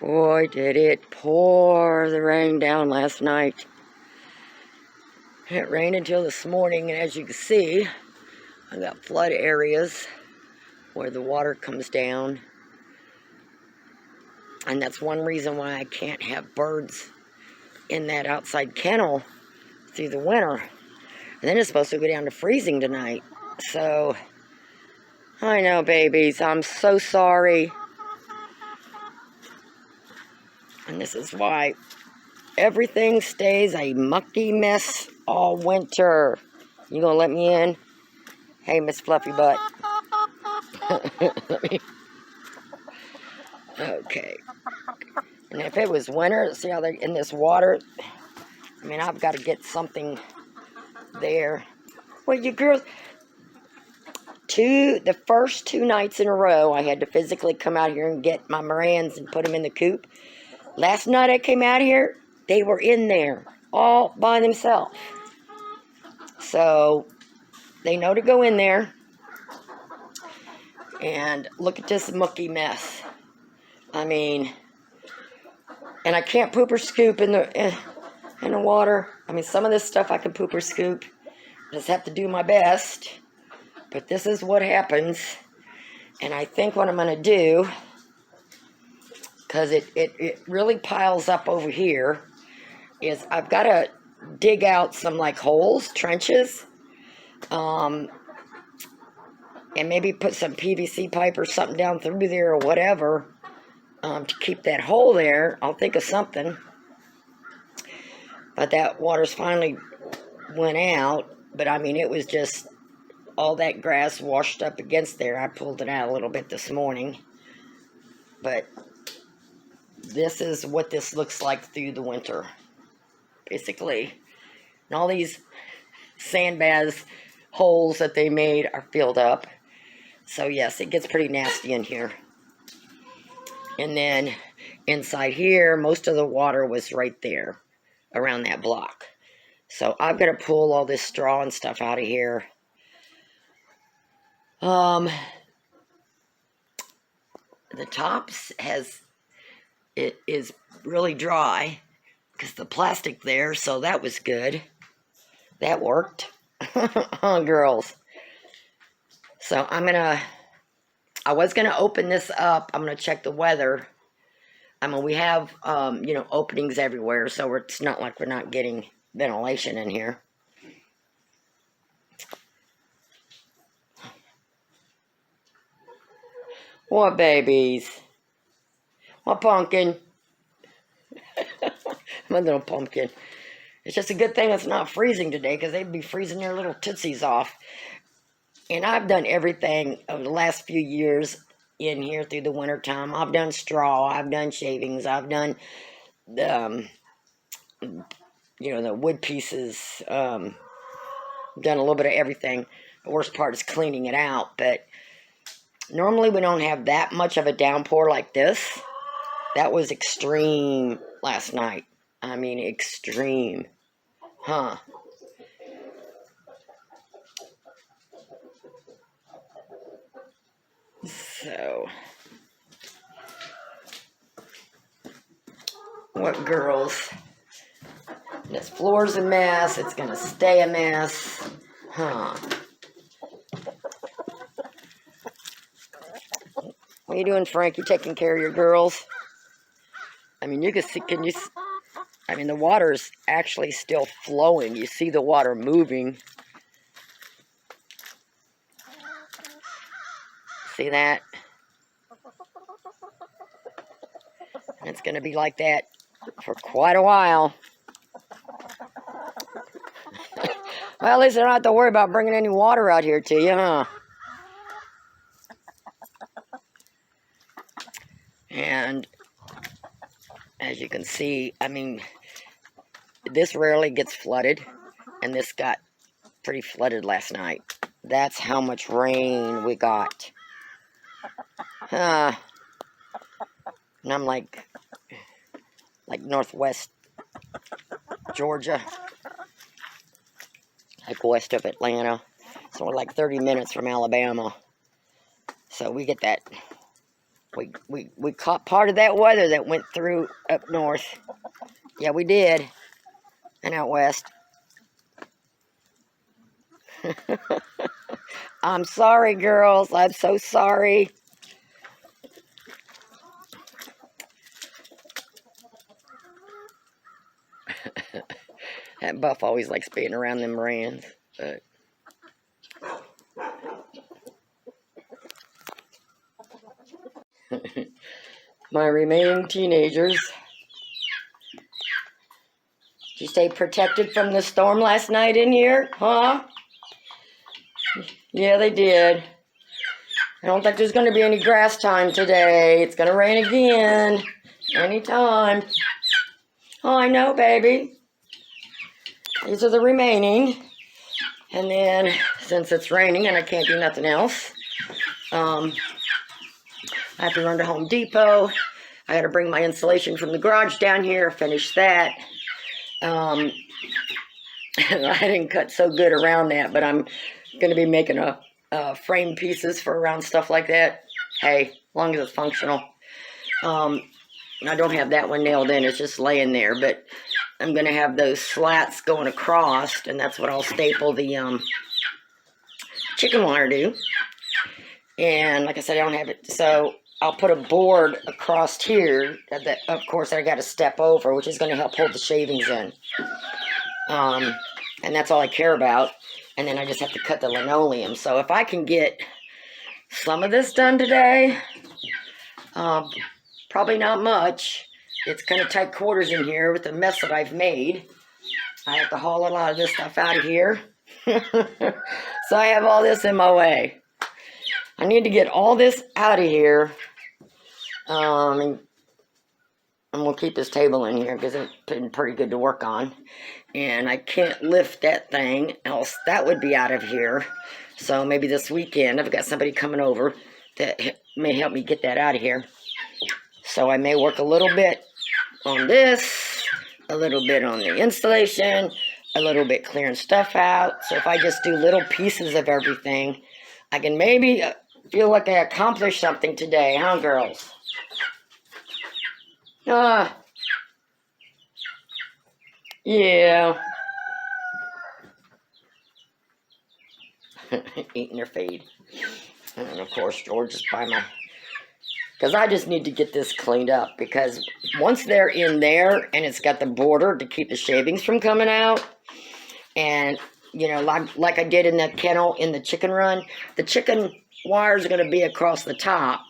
Boy, did it pour the rain down last night. It rained until this morning, and as you can see, I got flood areas where the water comes down. And that's one reason why I can't have birds in that outside kennel through the winter. And then it's supposed to go down to freezing tonight. So, I know, babies, I'm so sorry. And this is why everything stays a mucky mess all winter. You gonna let me in? Hey, Miss Fluffy Butt. Okay. And if it was winter, see how they're in this water? I mean, I've got to get something there. Well, you girls, the first 2 nights in a row, I had to physically come out here and get my Morans and put them in the coop. Last night I came out here, they were in there all by themselves. So they know to go in there. And look at this mucky mess. I mean, and I can't poop or scoop in the water. I mean, some of this stuff I can poop or scoop. I just have to do my best. But this is what happens. And I think what I'm going to do, because it really piles up over here, is I've got to dig out some like holes, trenches, and maybe put some PVC pipe or something down through there or whatever to keep that hole there. I'll think of something. But that water's finally went out. But I mean, it was just all that grass washed up against there. I pulled it out a little bit this morning. But this is what this looks like through the winter, basically. And all these sandbags holes that they made are filled up. So yes, it gets pretty nasty in here. And then inside here, most of the water was right there around that block. So I've got to pull all this straw and stuff out of here. The tops it is really dry because the plastic there, so that was good. That worked. Oh, girls. So I was gonna open this up. I'm gonna check the weather. I mean, we have, openings everywhere, so it's not like we're not getting ventilation in here. What babies? What pumpkin? My little pumpkin. It's just a good thing it's not freezing today, because they'd be freezing their little tootsies off. And I've done everything over the last few years in here through the winter time. I've done straw, I've done shavings, I've done the wood pieces. Done a little bit of everything. The worst part is cleaning it out, but normally we don't have that much of a downpour like this. That was extreme last night. I mean, extreme. Huh. So, what girls? This floor's a mess. It's gonna stay a mess. Huh. What are you doing, Frank? You taking care of your girls? I mean, you can see, the water's actually still flowing. You see the water moving. See that? And it's going to be like that for quite a while. Well, at least I don't have to worry about bringing any water out here to you, huh? And as you can see, I mean, this rarely gets flooded, and this got pretty flooded last night. That's how much rain we got. And I'm like northwest Georgia, like west of Atlanta. So we're like 30 minutes from Alabama. So we get that We caught part of that weather that went through up north. Yeah, we did. And out west. I'm sorry, girls. I'm so sorry. That Buff always likes being around them Morans. But my remaining teenagers. Did you stay protected from the storm last night in here? Huh? Yeah, they did. I don't think there's going to be any grass time today. It's going to rain again. Anytime. Oh, I know, baby. These are the remaining. And then, since it's raining and I can't do nothing else, I have to run to Home Depot. I got to bring my insulation from the garage down here, finish that. I didn't cut so good around that, but I'm going to be making frame pieces for around stuff like that. Hey, as long as it's functional. I don't have that one nailed in. It's just laying there, but I'm going to have those slats going across, and that's what I'll staple the chicken wire to. And like I said, I don't have it, so I'll put a board across here that, of course, I got to step over, which is going to help hold the shavings in. And that's all I care about. And then I just have to cut the linoleum. So if I can get some of this done today, probably not much. It's kind of tight quarters in here with the mess that I've made. I have to haul a lot of this stuff out of here. So I have all this in my way. I need to get all this out of here. And we'll keep this table in here because it's been pretty good to work on. And I can't lift that thing, else that would be out of here. So maybe this weekend I've got somebody coming over that may help me get that out of here. So I may work a little bit on this, a little bit on the installation, a little bit clearing stuff out. So if I just do little pieces of everything, I can maybe feel like I accomplished something today, huh, girls? Yeah. Eating their feed. And of course, George is by my... Because I just need to get this cleaned up. Because once they're in there, and it's got the border to keep the shavings from coming out, and, you know, like I did in that kennel in the chicken run, the chicken wires are going to be across the top.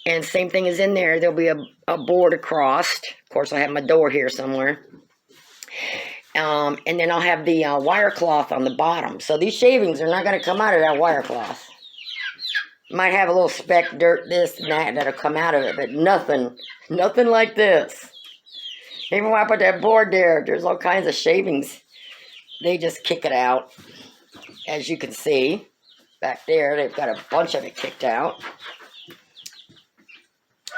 And same thing as in there, there'll be a board across. Of course, I have my door here somewhere. And then I'll have the wire cloth on the bottom. So these shavings are not going to come out of that wire cloth. Might have a little speck, dirt, this and that that'll come out of it, but nothing like this. Even when I put that board there, there's all kinds of shavings. They just kick it out. As you can see, back there, they've got a bunch of it kicked out.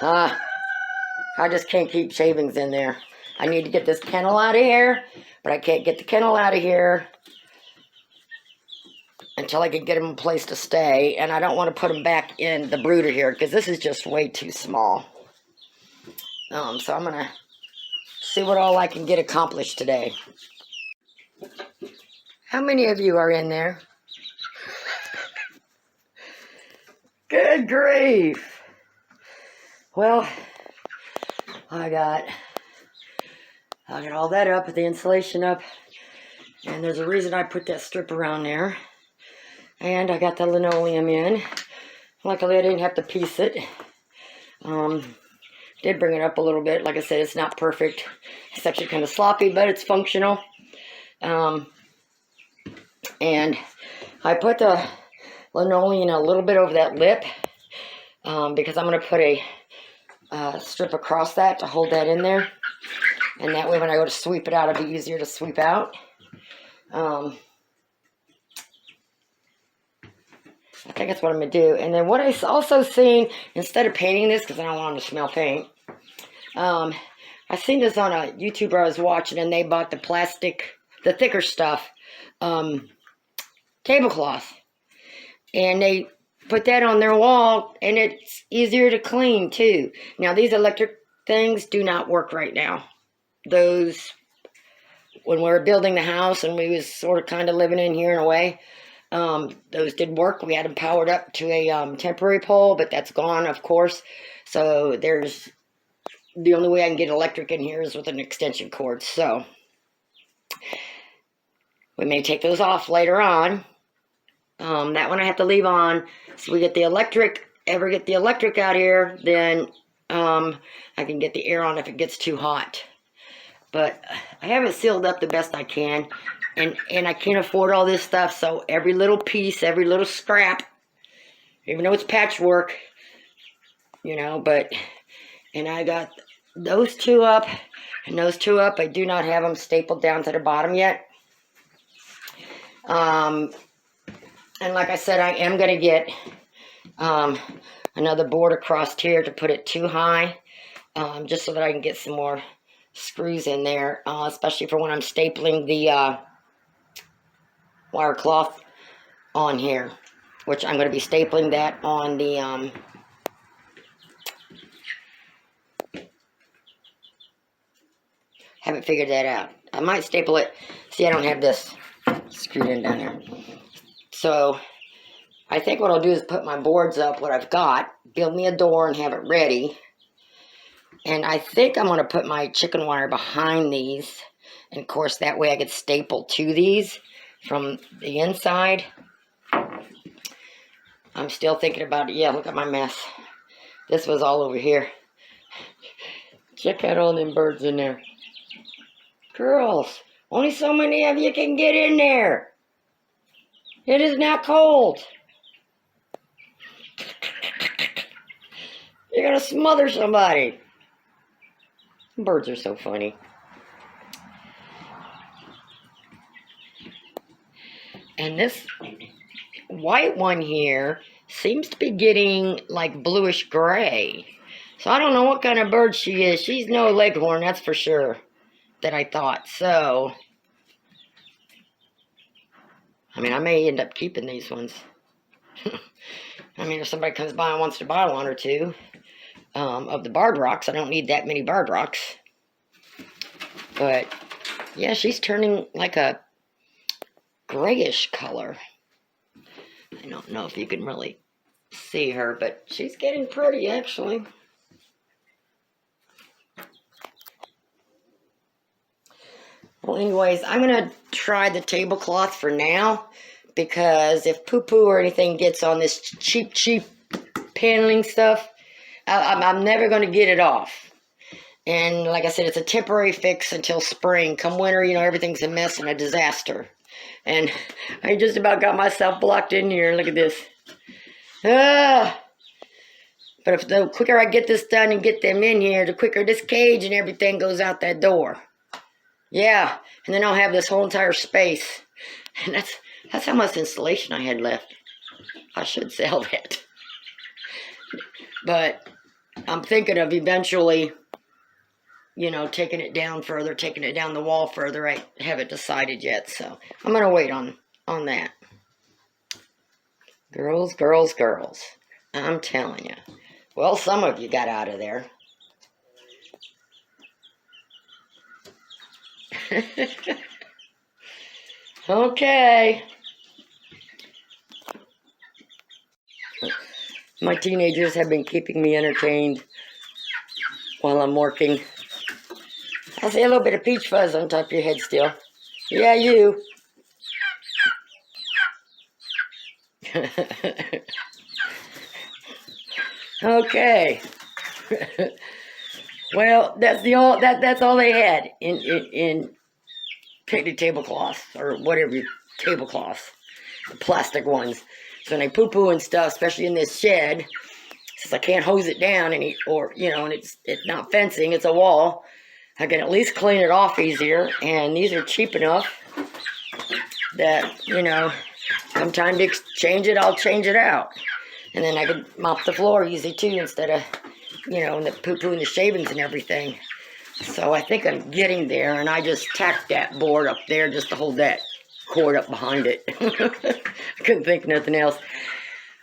I just can't keep shavings in there. I need to get this kennel out of here, but I can't get the kennel out of here until I can get them a place to stay. And I don't want to put them back in the brooder here because this is just way too small. So I'm going to see what all I can get accomplished today. How many of you are in there? Good grief. Well, I got all that up, the insulation up, and there's a reason I put that strip around there. And I got the linoleum in. Luckily, I didn't have to piece it. Did bring it up a little bit. Like I said, it's not perfect. It's actually kind of sloppy, but it's functional. And I put the linoleum a little bit over that lip because I'm going to put a strip across that to hold that in there. And that way when I go to sweep it out, it'll be easier to sweep out. I think that's what I'm going to do. And then what I also seen, instead of painting this, because I don't want them to smell paint, I seen this on a YouTuber I was watching, and they bought the plastic, the thicker stuff, tablecloth. And they put that on their wall, and it's easier to clean too. Now these electric things do not work right now. Those, when we were building the house and we was sort of kind of living in here in a way, those did work. We had them powered up to a temporary pole, but that's gone, of course. So there's, the only way I can get electric in here is with an extension cord. So we may take those off later on. That one I have to leave on. So we get the electric, get the electric out here, then I can get the air on if it gets too hot. But I have it sealed up the best I can. And I can't afford all this stuff, so every little piece, every little scrap, even though it's patchwork, you know, but, and I got those two up, and those two up. I do not have them stapled down to the bottom yet. And like I said, I am going to get another board across here to put it too high, just so that I can get some more screws in there, especially for when I'm stapling the wire cloth on here, which I'm going to be stapling that on the haven't figured that out. I might staple it. See, I don't have this screwed in down there. So I think what I'll do is put my boards up, what I've got, build me a door and have it ready. And I think I'm going to put my chicken wire behind these. And of course, that way I could staple to these from the inside. I'm still thinking about it. Yeah, look at my mess. This was all over here. Check out all them birds in there. Girls, only so many of you can get in there. It is now cold. You're going to smother somebody. Birds are so funny. And this white one here seems to be getting like bluish gray. So I don't know what kind of bird she is. She's no leghorn, that's for sure, that I thought. So, I mean, I may end up keeping these ones. I mean, if somebody comes by and wants to buy one or two of the barred rocks, I don't need that many barred rocks. But, yeah, she's turning like a grayish color. I don't know if you can really see her, but she's getting pretty, actually. Well, anyways, I'm going to try the tablecloth for now, because if poo-poo or anything gets on this cheap paneling stuff, I'm never going to get it off. And like I said, it's a temporary fix until spring. Come winter, you know, everything's a mess and a disaster. And I just about got myself blocked in here. Look at this. But if the quicker I get this done and get them in here, the quicker this cage and everything goes out that door. Yeah, and then I'll have this whole entire space. And that's how much insulation I had left. I should sell that. But I'm thinking of eventually, you know, taking it down further, taking it down the wall further. I haven't decided yet, so I'm going to wait on that. Girls, girls, girls. I'm telling you. Well, some of you got out of there. Okay. My teenagers have been keeping me entertained while I'm working. I see a little bit of peach fuzz on top of your head still. Yeah, you. Okay. Well, that's all they had in picnic tablecloths or whatever tablecloths, the plastic ones. So when they poo-poo and stuff, especially in this shed, since I can't hose it down and it's not fencing, it's a wall, I can at least clean it off easier. And these are cheap enough that, you know, come time to change it, I'll change it out. And then I could mop the floor easy too, instead of, you know, the poo-poo and the shavings and everything. So I think I'm getting there, and I just tacked that board up there just to hold that cord up behind it. I couldn't think of nothing else.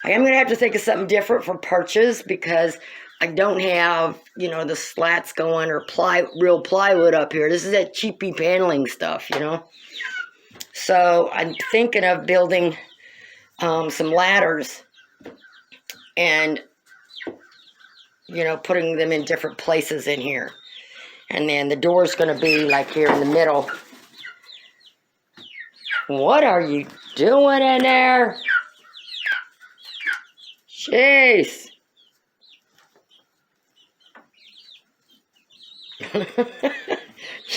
I am going to have to think of something different for perches because I don't have, you know, the slats going or real plywood up here. This is that cheapy paneling stuff, you know. So I'm thinking of building some ladders and, you know, putting them in different places in here. And then the door's going to be like here in the middle. What are you doing in there? Jeez.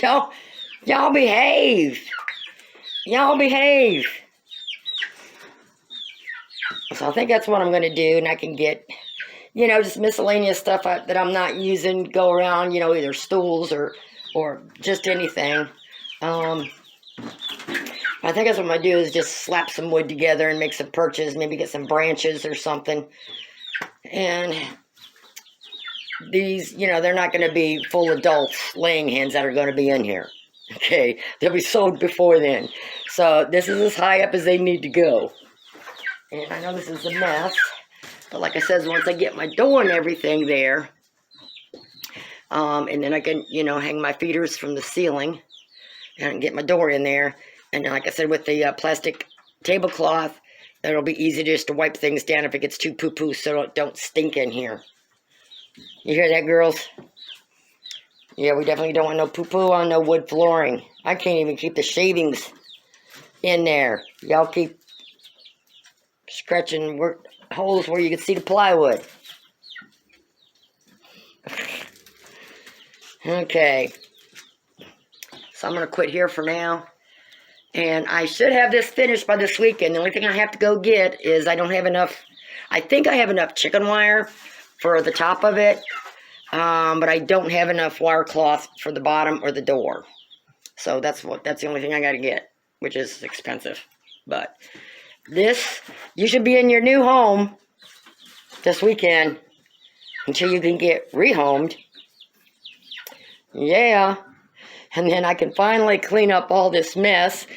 Y'all behave. Y'all behave. So I think that's what I'm going to do. And I can get, you know, just miscellaneous stuff that I'm not using, go around, you know, either stools or just anything. I think that's what I'm going to do is just slap some wood together and make some perches, maybe get some branches or something. And these, you know, they're not going to be full adults laying hens that are going to be in here. Okay, they'll be sold before then. So this is as high up as they need to go. And I know this is a mess, but like I said, once I get my door and everything there, and then I can, you know, hang my feeders from the ceiling and get my door in there. And then, like I said, with the plastic tablecloth, it'll be easy just to wipe things down if it gets too poo-poo, so don't stink in here. You hear that, girls? Yeah, we definitely don't want no poo-poo on no wood flooring. I can't even keep the shavings in there. Y'all keep scratching holes where you can see the plywood. Okay. So I'm going to quit here for now. And I should have this finished by this weekend. The only thing I have to go get is I don't have enough. I think I have enough chicken wire for the top of it. But I don't have enough wire cloth for the bottom or the door. So that's the only thing I got to get, which is expensive. But this, you should be in your new home this weekend until you can get rehomed. Yeah. And then I can finally clean up all this mess,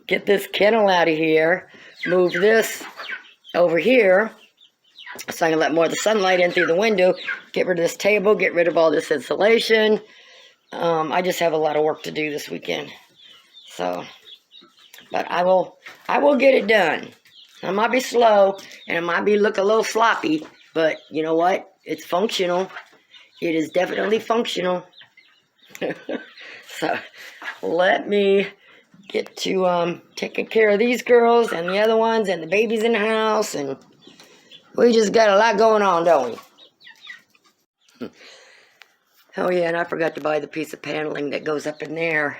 get this kennel out of here, move this over here so I can let more of the sunlight in through the window, get rid of this table, get rid of all this insulation. I just have a lot of work to do this weekend. So, but I will get it done. I might be slow and it might look a little sloppy, but you know what? It's functional. It is definitely functional. So let me get to taking care of these girls and the other ones and the babies in the house, and we just got a lot going on, don't we? Oh yeah, and I forgot to buy the piece of paneling that goes up in there,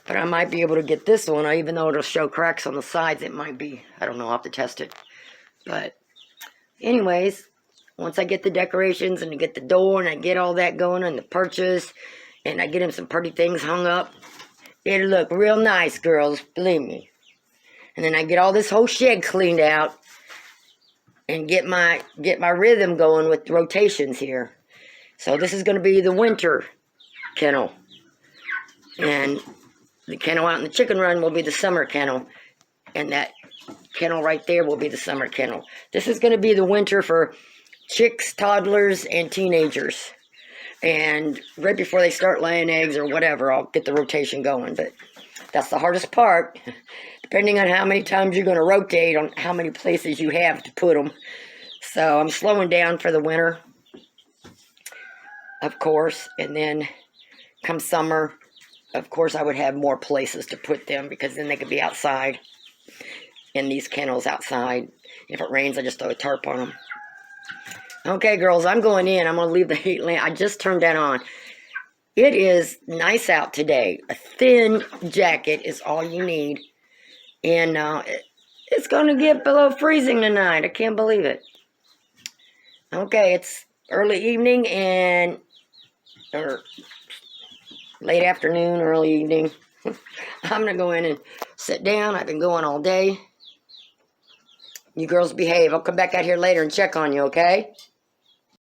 but I might be able to get this one, even though it'll show cracks on the sides. It might be, I don't know, I'll have to test it. But anyways, once I get the decorations and I get the door and I get all that going and the perches, and I get him some pretty things hung up, it'll look real nice, girls, believe me. And then I get all this whole shed cleaned out and get my rhythm going with the rotations here. So this is going to be the winter kennel. And the kennel out in the chicken run will be the summer kennel. And that kennel right there will be the summer kennel. This is going to be the winter for chicks, toddlers, and teenagers. And right before they start laying eggs or whatever, I'll get the rotation going. But that's the hardest part, depending on how many times you're going to rotate on how many places you have to put them. So I'm slowing down for the winter, of course. And then come summer, of course, I would have more places to put them because then they could be outside in these kennels outside. If it rains, I just throw a tarp on them. Okay, girls, I'm going in. I'm going to leave the heat lamp. I just turned that on. It is nice out today. A thin jacket is all you need. And it's going to get below freezing tonight. I can't believe it. Okay, it's early evening or late afternoon, early evening. I'm going to go in and sit down. I've been going all day. You girls behave. I'll come back out here later and check on you, okay?